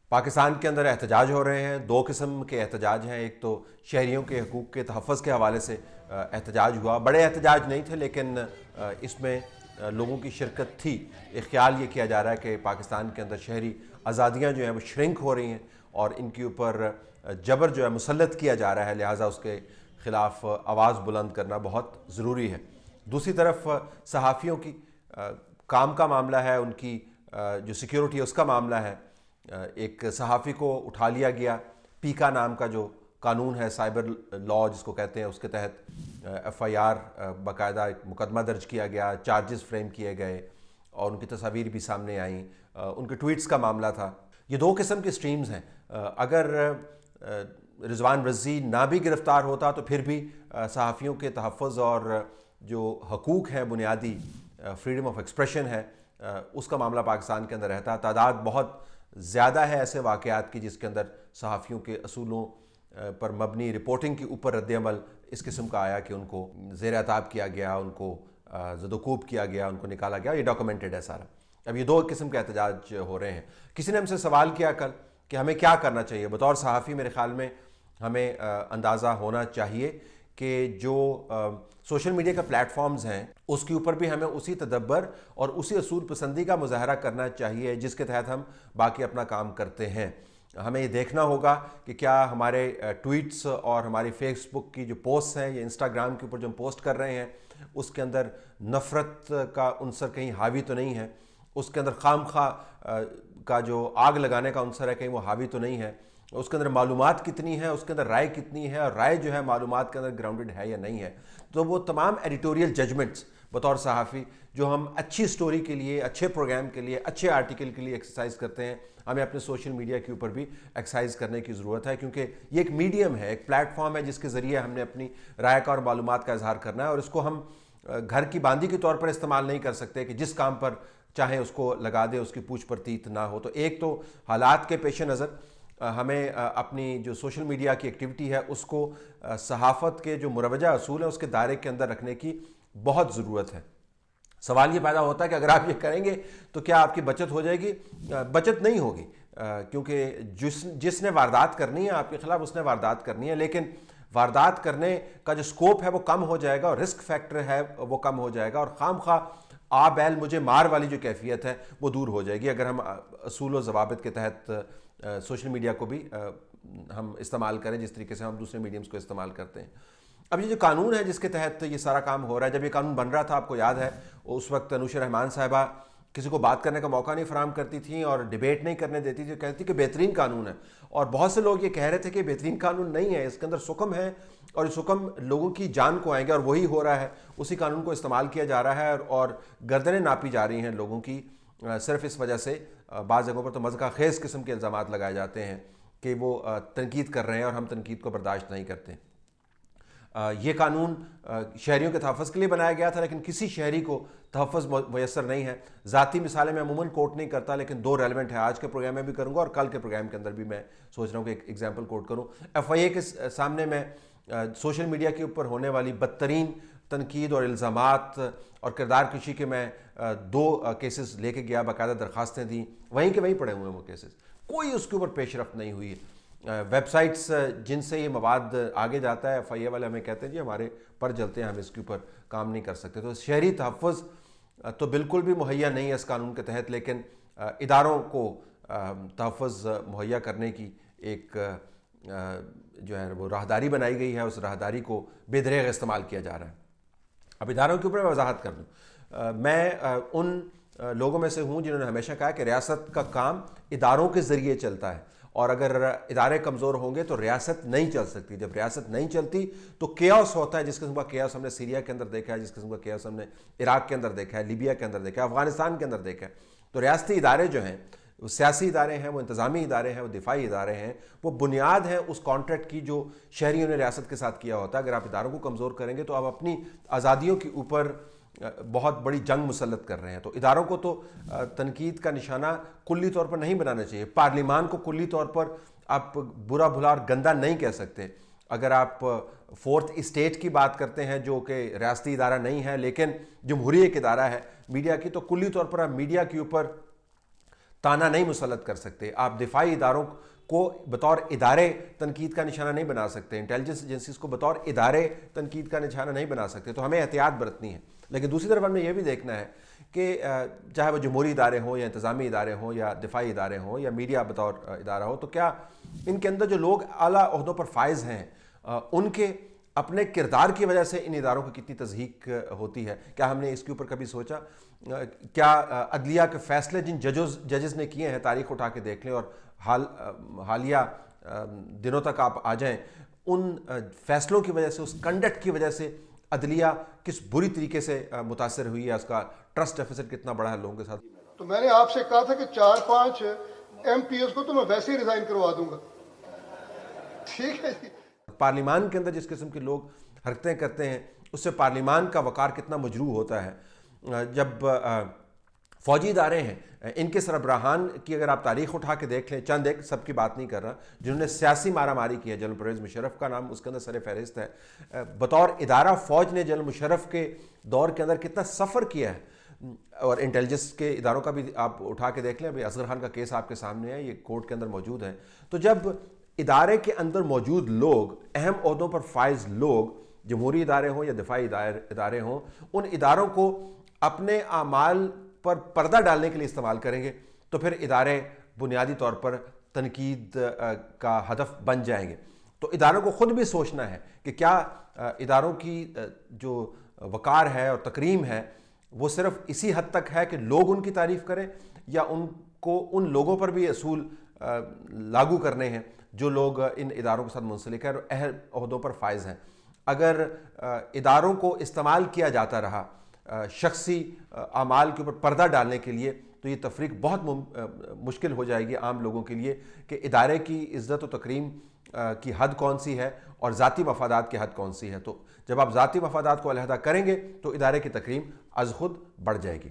پاکستان کے اندر احتجاج ہو رہے ہیں. دو قسم کے احتجاج ہیں. ایک تو شہریوں کے حقوق کے تحفظ کے حوالے سے احتجاج ہوا. بڑے احتجاج نہیں تھے لیکن اس میں لوگوں کی شرکت تھی. ایک خیال یہ کیا جا رہا ہے کہ پاکستان کے اندر شہری آزادیاں جو ہیں وہ شرنک ہو رہی ہیں اور ان کے اوپر جبر جو ہے مسلط کیا جا رہا ہے, لہٰذا اس کے خلاف آواز بلند کرنا بہت ضروری ہے. دوسری طرف صحافیوں کی کام کا معاملہ ہے, ان کی جو سیکیورٹی ہے اس کا معاملہ ہے. ایک صحافی کو اٹھا لیا گیا. پیکا نام کا جو قانون ہے, سائبر لا جس کو کہتے ہیں, اس کے تحت ایف آئی آر باقاعدہ ایک مقدمہ درج کیا گیا, چارجز فریم کیے گئے اور ان کی تصاویر بھی سامنے آئیں. ان کے ٹویٹس کا معاملہ تھا. یہ دو قسم کی سٹریمز ہیں. اگر رضوان رضی نہ بھی گرفتار ہوتا تو پھر بھی صحافیوں کے تحفظ اور جو حقوق ہیں بنیادی, فریڈم آف ایکسپریشن ہے, اس کا معاملہ پاکستان کے اندر رہتا. تعداد بہت زیادہ ہے ایسے واقعات کی جس کے اندر صحافیوں کے اصولوں پر مبنی رپورٹنگ کے اوپر رد عمل اس قسم کا آیا کہ ان کو زیر عتاب کیا گیا, ان کو زد و کوب کیا گیا, ان کو نکالا گیا. یہ ڈاکومنٹڈ ہے سارا. اب یہ دو قسم کے احتجاج ہو رہے ہیں. کسی نے ہم سے سوال کیا کل کہ ہمیں کیا کرنا چاہیے. بطور صحافی میرے خیال میں ہمیں اندازہ ہونا چاہیے کہ جو سوشل میڈیا کے پلیٹ فارمز ہیں اس کے اوپر بھی ہمیں اسی تدبر اور اسی اصول پسندی کا مظاہرہ کرنا چاہیے جس کے تحت ہم باقی اپنا کام کرتے ہیں. ہمیں یہ دیکھنا ہوگا کہ کیا ہمارے ٹویٹس اور ہماری فیس بک کی جو پوسٹ ہیں یا انسٹاگرام کے اوپر جو ہم پوسٹ کر رہے ہیں اس کے اندر نفرت کا عنصر کہیں حاوی تو نہیں ہے, اس کے اندر خام خواہ کا جو آگ لگانے کا عنصر ہے کہیں وہ حاوی تو نہیں ہے, اس کے اندر معلومات کتنی ہے, اس کے اندر رائے کتنی ہے اور رائے جو ہے معلومات کے اندر گراؤنڈڈ ہے یا نہیں ہے. تو وہ تمام ایڈیٹوریل ججمنٹس بطور صحافی جو ہم اچھی سٹوری کے لیے, اچھے پروگرام کے لیے, اچھے آرٹیکل کے لیے ایکسرسائز کرتے ہیں, ہمیں اپنے سوشل میڈیا کے اوپر بھی ایکسرسائز کرنے کی ضرورت ہے, کیونکہ یہ ایک میڈیم ہے, ایک پلیٹ فارم ہے جس کے ذریعے ہم نے اپنی رائے کا اور معلومات کا اظہار کرنا ہے. اور اس کو ہم گھر کی باندھی کے طور پر استعمال نہیں کر سکتے کہ جس کام پر چاہیں اس کو لگا دے, اس کی پوچھ پرتیت نہ ہو. تو ایک تو حالات کے پیش نظر ہمیں اپنی جو سوشل میڈیا کی ایکٹیویٹی ہے اس کو صحافت کے جو مروجہ اصول ہیں اس کے دائرے کے اندر رکھنے کی بہت ضرورت ہے. سوال یہ پیدا ہوتا ہے کہ اگر آپ یہ کریں گے تو کیا آپ کی بچت ہو جائے گی؟ بچت نہیں ہوگی, کیونکہ جس نے واردات کرنی ہے آپ کے خلاف اس نے واردات کرنی ہے, لیکن واردات کرنے کا جو سکوپ ہے وہ کم ہو جائے گا اور رسک فیکٹر ہے وہ کم ہو جائے گا اور خام خواہ آ بیل مجھے مار والی جو کیفیت ہے وہ دور ہو جائے گی اگر ہم اصول و ضوابط کے تحت سوشل میڈیا کو بھی ہم استعمال کریں جس طریقے سے ہم دوسرے میڈیمز کو استعمال کرتے ہیں. اب یہ جو قانون ہے جس کے تحت یہ سارا کام ہو رہا ہے, جب یہ قانون بن رہا تھا آپ کو یاد ہے اس وقت انوشا رحمان صاحبہ کسی کو بات کرنے کا موقع نہیں فراہم کرتی تھیں اور ڈیبیٹ نہیں کرنے دیتی تھی, کہتی کہ بہترین قانون ہے. اور بہت سے لوگ یہ کہہ رہے تھے کہ بہترین قانون نہیں ہے, اس کے اندر سکم ہے اور یہ سکم لوگوں کی جان کو آئیں گے, اور وہی ہو رہا ہے. اسی قانون کو استعمال کیا جا رہا ہے اور گردنیں ناپی جا رہی ہیں لوگوں کی, صرف اس وجہ سے بعض جگہوں پر تو مذاق خیز قسم کے الزامات لگائے جاتے ہیں کہ وہ تنقید کر رہے ہیں اور ہم تنقید کو برداشت نہیں کرتے. یہ قانون شہریوں کے تحفظ کے لیے بنایا گیا تھا لیکن کسی شہری کو تحفظ میسر نہیں ہے. ذاتی مثالیں میں عموماً کوٹ نہیں کرتا لیکن دو ریلیونٹ ہے, آج کے پروگرام میں بھی کروں گا اور کل کے پروگرام کے اندر بھی میں سوچ رہا ہوں کہ ایک ایگزامپل کوٹ کروں. ایف آئی اے کے سامنے میں سوشل میڈیا کے اوپر ہونے والی بدترین تنقید اور الزامات اور کردار کشی کے میں دو کیسز لے کے گیا, باقاعدہ درخواستیں دیں, وہیں کے وہیں پڑے ہوئے ہیں وہ کیسز, کوئی اس کے اوپر پیش رفت نہیں ہوئی ہے. ویب سائٹس جن سے یہ مواد آگے جاتا ہے ایف آئی اے والے ہمیں کہتے ہیں جی ہمارے پر جلتے ہیں, ہم اس کے اوپر کام نہیں کر سکتے. تو شہری تحفظ تو بالکل بھی مہیا نہیں ہے اس قانون کے تحت, لیکن اداروں کو تحفظ مہیا کرنے کی ایک جو ہے وہ راہداری بنائی گئی ہے, اس راہداری کو بے دریغ استعمال کیا جا رہا ہے. اب اداروں کے اوپر میں وضاحت کر دوں, میں ان لوگوں میں سے ہوں جنہوں نے ہمیشہ کہا کہ ریاست کا کام اداروں کے ذریعے چلتا ہے اور اگر ادارے کمزور ہوں گے تو ریاست نہیں چل سکتی. جب ریاست نہیں چلتی تو کیوس ہوتا ہے, جس قسم کا کیوس ہم نے سیریا کے اندر دیکھا ہے, جس قسم کا کیوس ہم نے عراق کے اندر دیکھا ہے, لیبیا کے اندر دیکھا ہے, افغانستان کے اندر دیکھا ہے. تو ریاستی ادارے جو ہیں وہ سیاسی ادارے ہیں, وہ انتظامی ادارے ہیں, وہ دفاعی ادارے ہیں, وہ بنیاد ہیں اس کانٹریکٹ کی جو شہریوں نے ریاست کے ساتھ کیا ہوتا ہے. اگر آپ اداروں کو کمزور کریں گے تو آپ اپنی آزادیوں کے اوپر بہت بڑی جنگ مسلط کر رہے ہیں. تو اداروں کو تو تنقید کا نشانہ کلی طور پر نہیں بنانا چاہیے. پارلیمان کو کلی طور پر آپ برا بھلا اور گندا نہیں کہہ سکتے. اگر آپ فورتھ اسٹیٹ کی بات کرتے ہیں جو کہ ریاستی ادارہ نہیں ہے لیکن جمہوری ایک ادارہ ہے میڈیا کی، تو کلی طور پر آپ میڈیا کے اوپر تانا نہیں مسلط کر سکتے. آپ دفاعی اداروں کو بطور ادارے تنقید کا نشانہ نہیں بنا سکتے، انٹیلیجنس ایجنسیز کو بطور ادارے تنقید کا نشانہ نہیں بنا سکتے. تو ہمیں احتیاط برتنی ہے. لیکن دوسری طرف ہمیں یہ بھی دیکھنا ہے کہ چاہے وہ جمہوری ادارے ہوں یا انتظامی ادارے ہوں یا دفاعی ادارے ہوں یا میڈیا بطور ادارہ ہو، تو کیا ان کے اندر جو لوگ اعلیٰ عہدوں پر فائز ہیں ان کے اپنے کردار کی وجہ سے ان اداروں کی کتنی تضحیق ہوتی ہے؟ کیا ہم نے اس کے اوپر کبھی سوچا؟ کیا عدلیہ کے فیصلے جن ججز نے کیے ہیں، تاریخ اٹھا کے دیکھ لیں اور حالیہ دنوں تک آپ آ جائیں، ان فیصلوں کی وجہ سے، اس کنڈکٹ کی وجہ سے عدلیہ کس بری طریقے سے متاثر ہوئی ہے، اس کا ٹرسٹ ڈیفیسٹ کتنا بڑا ہے لوگوں کے ساتھ. تو میں نے آپ سے کہا تھا کہ 4-5 ایم پی ایس کو تو میں ویسے ہی ریزائن کروا دوں گا. ٹھیک ہے جی. پارلیمان کے اندر جس قسم کے لوگ حرکتیں کرتے ہیں اس سے پارلیمان کا وقار کتنا مجروح ہوتا ہے. جب فوجی ادارے ہیں ان کے سربراہان کی اگر آپ تاریخ اٹھا کے دیکھ لیں، چند ایک سب کی بات نہیں کر رہا، جنہوں نے سیاسی مارا ماری کی ہے، جنرل پرویز مشرف کا نام اس کے اندر سر فہرست ہے. بطور ادارہ فوج نے جنرل مشرف کے دور کے اندر کتنا سفر کیا ہے. اور انٹیلیجنس کے اداروں کا بھی آپ اٹھا کے دیکھ لیں. ابھی اصغر خان کا کیس آپ کے سامنے ہے، یہ کورٹ کے اندر موجود ہے. تو جب ادارے کے اندر موجود لوگ، اہم عہدوں پر فائز لوگ، جمہوری ادارے ہوں یا دفاعی ادارے ہوں، ان اداروں کو اپنے اعمال پر پردہ ڈالنے کے لیے استعمال کریں گے تو پھر ادارے بنیادی طور پر تنقید کا ہدف بن جائیں گے. تو اداروں کو خود بھی سوچنا ہے کہ کیا اداروں کی جو وقار ہے اور تکریم ہے وہ صرف اسی حد تک ہے کہ لوگ ان کی تعریف کریں، یا ان کو ان لوگوں پر بھی اصول لاگو کرنے ہیں جو لوگ ان اداروں کے ساتھ منسلک ہیں اور اہم عہدوں پر فائز ہیں. اگر اداروں کو استعمال کیا جاتا رہا شخصی اعمال کے اوپر پردہ ڈالنے کے لیے تو یہ تفریق بہت مشکل ہو جائے گی عام لوگوں کے لیے کہ ادارے کی عزت و تکریم کی حد کون سی ہے اور ذاتی مفادات کی حد کون سی ہے. تو جب آپ ذاتی مفادات کو علیحدہ کریں گے تو ادارے کی تکریم از خود بڑھ جائے گی.